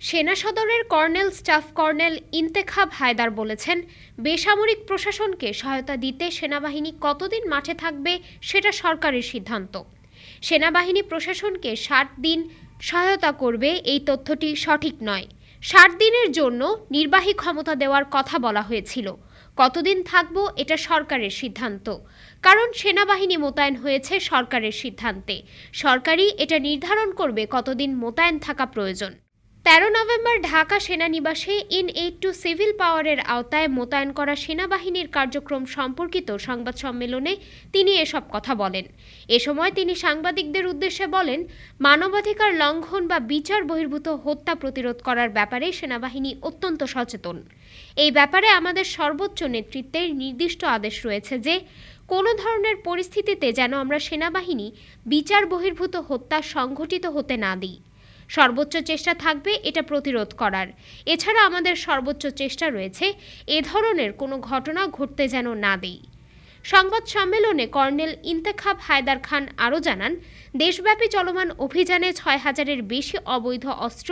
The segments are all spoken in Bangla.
সেনা সদরের colonel staff colonel Intekhab Haider বলেছেন, বেসামরিক প্রশাসনকে সহায়তা দিতে সেনাবাহিনী কতদিন মাঠে থাকবে সেটা সরকারের সিদ্ধান্ত। সেনাবাহিনী প্রশাসনকে 60 দিন সহায়তা করবে এই তথ্যটি সঠিক নয়। 60 দিনের জন্য নির্বাহী ক্ষমতা দেওয়ার কথা বলা হয়েছিল। কতদিন থাকবো এটা সরকারের সিদ্ধান্ত, কারণ সেনাবাহিনী মোতায়েন হয়েছে সরকারের সিদ্ধান্তে। সরকারই এটা নির্ধারণ করবে কতদিন মোতায়েন থাকা প্রয়োজন। 13 নভেম্বর ঢাকা সেনানিবাসে ইন এইড টু সিভিল পাওয়ারের আওতায় মোতায়েন করা সেনাবাহিনীর কার্যক্রম সম্পর্কিত সংবাদ সম্মেলনে তিনি এসব কথা বলেন। এ সময় তিনি সাংবাদিকদের উদ্দেশ্যে বলেন, মানবাধিকার লঙ্ঘন বা বিচার বহির্ভূত হত্যা প্রতিরোধ করার ব্যাপারে সেনাবাহিনী অত্যন্ত সচেতন। এই ব্যাপারে আমাদের সর্বোচ্চ নেতৃত্বের নির্দিষ্ট আদেশ রয়েছে যে কোনো ধরনের পরিস্থিতিতে যেন আমরা সেনাবাহিনী বিচার বহির্ভূত হত্যা সংঘটিত হতে না দিই। সর্বোচ্চ চেষ্টা থাকবে এটা প্রতিরোধ করার। এছাড়া আমাদের সর্বোচ্চ চেষ্টা রয়েছে এ ধরনের কোনো ঘটনা ঘটতে যেন না দেই। সংবাদ সম্মেলনে কর্নেল ইন্তেখাব হায়দার খান আরও জানান, দেশব্যাপী চলমান অভিযানে 6000-এর বেশি অবৈধ অস্ত্র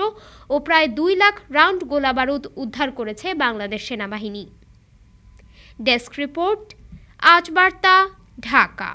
ও প্রায় 2 লাখ রাউন্ড গোলাবারুদ উদ্ধার করেছে বাংলাদেশ সেনাবাহিনী। ডেস্ক রিপোর্ট, আজ বার্তা, ঢাকা।